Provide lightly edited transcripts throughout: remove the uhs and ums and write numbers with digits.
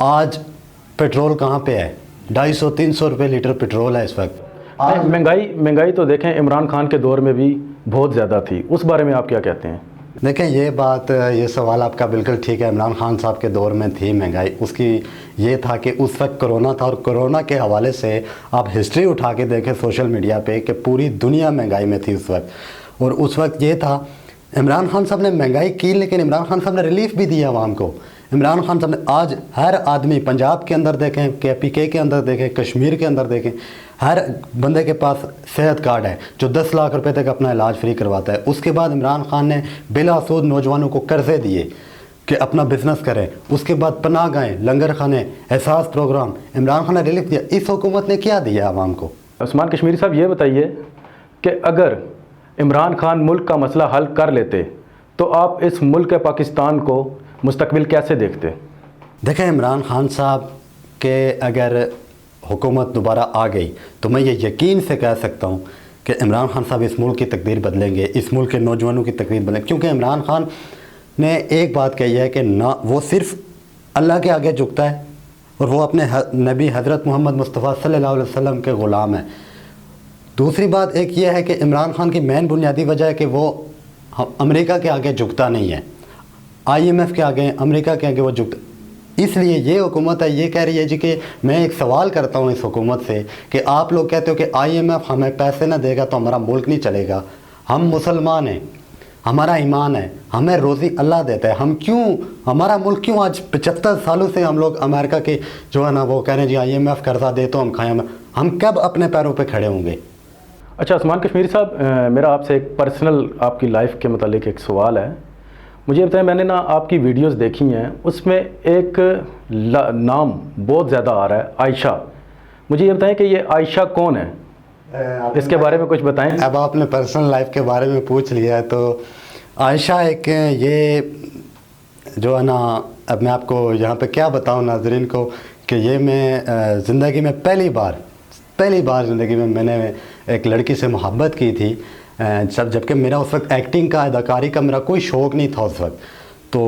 آج پیٹرول کہاں پہ ہے؟ 250-300 روپے لیٹر پیٹرول ہے اس وقت. مہنگائی تو دیکھیں عمران خان کے دور میں بھی بہت زیادہ تھی، اس بارے میں آپ کیا کہتے ہیں؟ دیکھیں یہ سوال آپ کا بالکل ٹھیک ہے. عمران خان صاحب کے دور میں تھی مہنگائی. اس کی یہ تھا کہ اس وقت کرونا تھا، اور کرونا کے حوالے سے آپ ہسٹری اٹھا کے دیکھیں سوشل میڈیا پہ کہ پوری دنیا مہنگائی میں تھی اس وقت. اور اس وقت یہ تھا عمران خان صاحب نے مہنگائی کی، لیکن عمران خان صاحب نے ریلیف بھی دیا عوام کو. عمران خان صاحب نے آج ہر آدمی پنجاب کے اندر دیکھیں، PK کے اندر دیکھیں، کشمیر کے اندر دیکھیں، ہر بندے کے پاس صحت کارڈ ہے جو 10 لاکھ روپے تک اپنا علاج فری کرواتا ہے. اس کے بعد عمران خان نے بلا سود نوجوانوں کو قرضے دیے کہ اپنا بزنس کریں. اس کے بعد پناہ گاہیں، لنگر خانے، احساس پروگرام، عمران خان نے ریلیف دیا. اس حکومت نے کیا دیا عوام کو؟ عثمان کشمیری صاحب یہ بتائیے کہ اگر عمران خان ملک کا مسئلہ حل کر لیتے تو آپ اس ملک پاکستان کو مستقبل کیسے دیکھتے؟ دیکھیں عمران خان صاحب کے اگر حکومت دوبارہ آ گئی تو میں یہ یقین سے کہہ سکتا ہوں کہ عمران خان صاحب اس ملک کی تقدیر بدلیں گے، اس ملک کے نوجوانوں کی تقدیر بدلیں گے. کیونکہ عمران خان نے ایک بات کہی ہے کہ نہ وہ صرف اللہ کے آگے جھکتا ہے اور وہ اپنے نبی حضرت محمد مصطفیٰ صلی اللہ علیہ وسلم کے غلام ہے. دوسری بات ایک یہ ہے کہ عمران خان کی مین بنیادی وجہ ہے کہ وہ امریکہ کے آگے جھکتا نہیں ہے. IMF کے آگے، امریکہ کے آگے وہ جھکتا. اس لیے یہ حکومت ہے یہ کہہ رہی ہے جی کہ میں ایک سوال کرتا ہوں اس حکومت سے کہ آپ لوگ کہتے ہو کہ IMF ہمیں پیسے نہ دے گا تو ہمارا ملک نہیں چلے گا. ہم مسلمان ہیں، ہمارا ایمان ہے، ہمیں روزی اللہ دیتا ہے. ہمارا ملک کیوں آج 75 سالوں سے ہم لوگ امریکہ کے جو ہے نا وہ کہہ رہے ہیں جی IMF قرضہ دے تو ہم کھائیں. ہم کب اپنے پیروں پہ کھڑے ہوں گے؟ اچھا عثمان کشمیری صاحب، میرا آپ سے ایک پرسنل آپ کی لائف کے متعلق ایک سوال ہے. مجھے بتائیں، میں نے نا آپ کی ویڈیوز دیکھی ہیں، اس میں ایک نام بہت زیادہ آ رہا ہے، عائشہ. مجھے یہ بتائیں کہ یہ عائشہ کون ہے؟ اس کے بارے میں کچھ بتائیں. اب آپ نے پرسنل لائف کے بارے میں پوچھ لیا ہے تو عائشہ ایک یہ جو ہے نا، اب میں آپ کو یہاں پہ کیا بتاؤں ناظرین کو کہ یہ میں زندگی میں پہلی بار زندگی میں نے ایک لڑکی سے محبت کی تھی، جبکہ میرا اس وقت ایکٹنگ کا، اداکاری کا میرا کوئی شوق نہیں تھا اس وقت. تو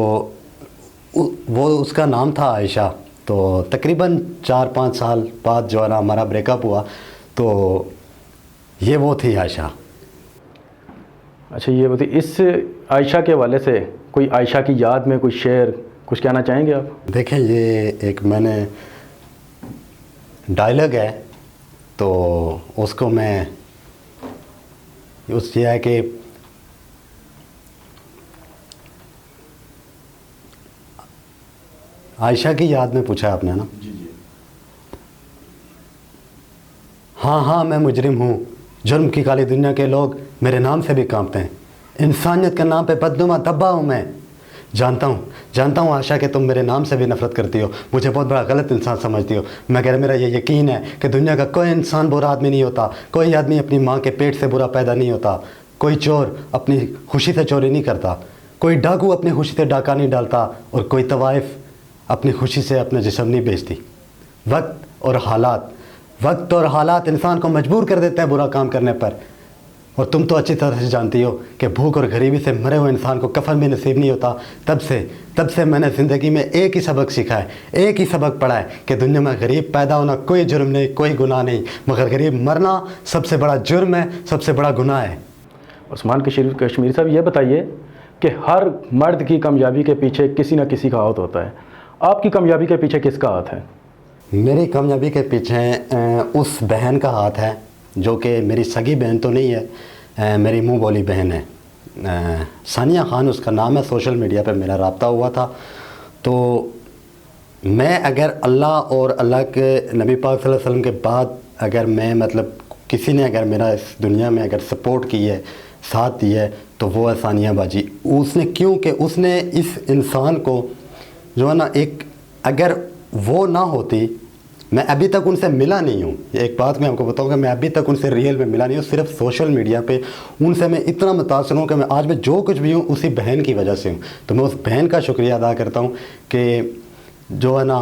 وہ اس کا نام تھا عائشہ. تو تقریباً 4-5 سال بعد جو ہے نا ہمارا بریک اپ ہوا تو یہ وہ تھی عائشہ. اچھا یہ بتائیے، اس عائشہ کے حوالے سے کوئی عائشہ کی یاد میں کوئی شعر کچھ کہنا چاہیں گے آپ؟ دیکھیں یہ ایک میں نے ڈائلاگ ہے تو اس کو میں یہ ہے کہ عائشہ کی یاد میں پوچھا آپ نے نا؟ جی. ہاں میں مجرم ہوں، جرم کی کالی دنیا کے لوگ میرے نام سے بھی کانپتے ہیں. انسانیت کے نام پہ بدنما دبا ہوں میں. جانتا ہوں عائشہ کہ تم میرے نام سے بھی نفرت کرتی ہو، مجھے بہت بڑا غلط انسان سمجھتی ہو. مگر میرا یہ یقین ہے کہ دنیا کا کوئی انسان برا آدمی نہیں ہوتا، کوئی آدمی اپنی ماں کے پیٹ سے برا پیدا نہیں ہوتا، کوئی چور اپنی خوشی سے چوری نہیں کرتا، کوئی ڈاکو اپنی خوشی سے ڈاکہ نہیں ڈالتا، اور کوئی طوائف اپنی خوشی سے اپنا جسم نہیں بیچتی. وقت اور حالات انسان کو مجبور کر دیتے ہیں برا کام کرنے پر. اور تم تو اچھی طرح سے جانتی ہو کہ بھوک اور غریبی سے مرے ہوئے انسان کو کفن بھی نصیب نہیں ہوتا. تب سے میں نے زندگی میں ایک ہی سبق سیکھا ہے، ایک ہی سبق پڑھا ہے کہ دنیا میں غریب پیدا ہونا کوئی جرم نہیں، کوئی گناہ نہیں، مگر غریب مرنا سب سے بڑا جرم ہے، سب سے بڑا گناہ ہے. عثمان کشمیری صاحب یہ بتائیے کہ ہر مرد کی کامیابی کے پیچھے کسی نہ کسی کا ہاتھ ہوتا ہے. آپ کی کامیابی کے پیچھے کس کا ہاتھ ہے؟ میری کامیابی کے پیچھے اس بہن کا ہاتھ ہے جو کہ میری سگی بہن تو نہیں ہے، میری منہ بولی بہن ہے. ثانیہ خان اس کا نام ہے. سوشل میڈیا پہ میرا رابطہ ہوا تھا تو میں اگر اللہ اور اللہ کے نبی پاک صلی اللہ علیہ وسلم کے بعد اگر میں کسی نے اگر میرا اس دنیا میں اگر سپورٹ کی ہے، ساتھ دی ہے تو وہ ہے ثانیہ باجی. اس نے کیونکہ اس نے اس انسان کو جو ہے نا اگر وہ نہ ہوتی، میں ابھی تک ان سے ملا نہیں ہوں. ایک بات میں آپ کو بتاؤں کہ میں ابھی تک ان سے ریئل میں ملا نہیں ہوں، صرف سوشل میڈیا پہ ان سے میں اتنا متاثر ہوں کہ میں آج میں جو کچھ بھی ہوں اسی بہن کی وجہ سے ہوں. تو میں اس بہن کا شکریہ ادا کرتا ہوں کہ جو ہے نا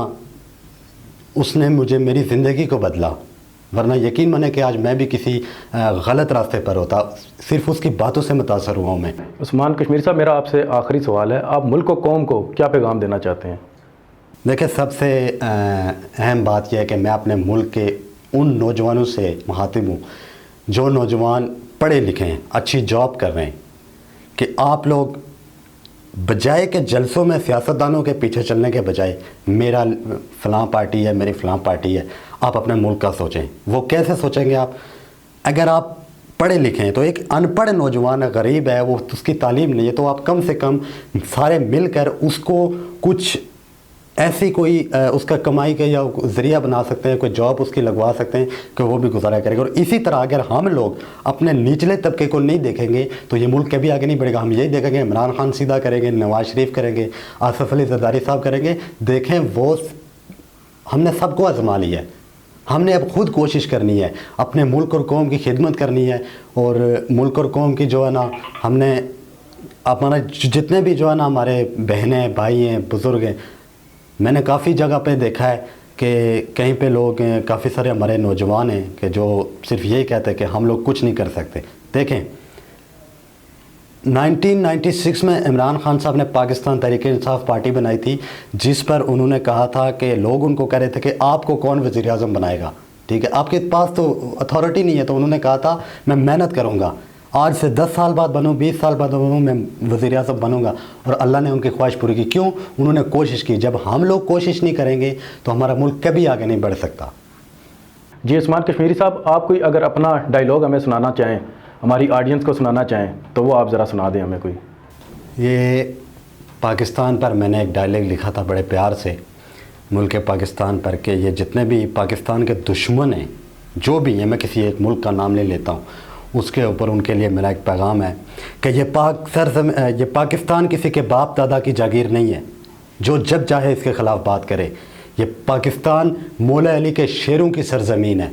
اس نے مجھے میری زندگی کو بدلا، ورنہ یقین مانے کہ آج میں بھی کسی غلط راستے پر ہوتا. صرف اس کی باتوں سے متاثر ہوا ہوں میں. عثمان کشمیری صاحب، میرا آپ سے آخری سوال ہے، آپ ملک و قوم کو کیا پیغام دینا چاہتے ہیں؟ دیکھیں سب سے اہم بات یہ ہے کہ میں اپنے ملک کے ان نوجوانوں سے مخاطب ہوں جو نوجوان پڑھے لکھے ہیں، اچھی جاب کر رہے ہیں، کہ آپ لوگ بجائے کہ جلسوں میں سیاستدانوں کے پیچھے چلنے کے بجائے میرا فلاں پارٹی ہے، میری فلاں پارٹی ہے، آپ اپنے ملک کا سوچیں۔ وہ کیسے سوچیں گے آپ؟ اگر آپ پڑھے لکھے ہیں تو ایک ان پڑھ نوجوان غریب ہے، وہ اس کی تعلیم نہیں ہے، تو آپ کم سے کم سارے مل کر اس کو کچھ ایسی کوئی اس کا کمائی کا یا ذریعہ بنا سکتے ہیں، کوئی جاب اس کی لگوا سکتے ہیں کہ وہ بھی گزارا کرے گا۔ اور اسی طرح اگر ہم لوگ اپنے نچلے طبقے کو نہیں دیکھیں گے تو یہ ملک کبھی آگے نہیں بڑھے گا۔ ہم یہی دیکھیں گے عمران خان سیدھا کریں گے، نواز شریف کریں گے، آصف علی زرداری صاحب کریں گے۔ دیکھیں وہ ہم نے سب کو آزما لیا ہے، ہم نے اب خود کوشش کرنی ہے، اپنے ملک اور قوم کی خدمت کرنی ہے، اور ملک اور قوم کی جو ہے نا ہم نے ہمارے جتنے بھی جو ہے نا ہمارے بہنیں بھائی ہیں بزرگ ہیں، میں نے کافی جگہ پہ دیکھا ہے کہ کہیں پہ لوگ ہیں، کافی سارے ہمارے نوجوان ہیں کہ جو صرف یہی کہتے ہیں کہ ہم لوگ کچھ نہیں کر سکتے۔ دیکھیں 1996 میں عمران خان صاحب نے پاکستان تحریک انصاف پارٹی بنائی تھی، جس پر انہوں نے کہا تھا کہ لوگ ان کو کہہ رہے تھے کہ آپ کو کون وزیر اعظم بنائے گا، ٹھیک ہے، آپ کے پاس تو اتھارٹی نہیں ہے، تو انہوں نے کہا تھا میں محنت کروں گا، آج سے 10 سال بعد بنوں، 20 سال بعد بنوں، میں وزیر اعظم بنوں گا، اور اللہ نے ان کی خواہش پوری کی۔ کیوں؟ انہوں نے کوشش کی۔ جب ہم لوگ کوشش نہیں کریں گے تو ہمارا ملک کبھی آگے نہیں بڑھ سکتا۔ جی عثمان کشمیری صاحب، آپ کوئی اگر اپنا ڈائیلاگ ہمیں سنانا چاہیں، ہماری آڈینس کو سنانا چاہیں تو وہ آپ ذرا سنا دیں ہمیں کوئی۔ یہ پاکستان پر میں نے ایک ڈائلاگ لکھا تھا بڑے پیار سے، ملک پاکستان پر، کہ یہ جتنے بھی پاکستان کے دشمن ہیں جو بھی ہیں، میں کسی ایک ملک کا نام لے لیتا ہوں، اس کے اوپر ان کے لیے میرا ایک پیغام ہے کہ یہ پاکستان کسی کے باپ دادا کی جاگیر نہیں ہے جو جب چاہے اس کے خلاف بات کرے۔ یہ پاکستان مولا علی کے شیروں کی سرزمین ہے،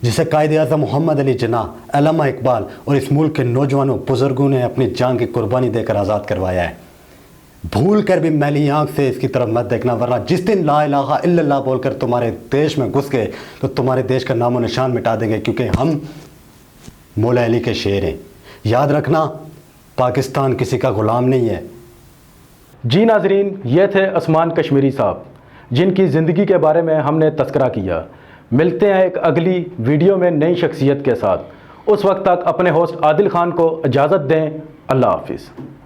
جسے قائد اعظم محمد علی جناح، علامہ اقبال اور اس ملک کے نوجوانوں بزرگوں نے اپنی جان کی قربانی دے کر آزاد کروایا ہے۔ بھول کر بھی میلی آنکھ سے اس کی طرف مت دیکھنا، ورنہ جس دن لا الہ الا اللہ بول کر تمہارے دیش میں گھس گئے تو تمہارے دیش کا نام و نشان مٹا دیں گے، کیونکہ ہم مولا علی کے شیر ہیں۔ یاد رکھنا، پاکستان کسی کا غلام نہیں ہے۔ جی ناظرین، یہ تھے عثمان کشمیری صاحب جن کی زندگی کے بارے میں ہم نے تذکرہ کیا۔ ملتے ہیں ایک اگلی ویڈیو میں نئی شخصیت کے ساتھ۔ اس وقت تک اپنے ہوسٹ عادل خان کو اجازت دیں۔ اللہ حافظ۔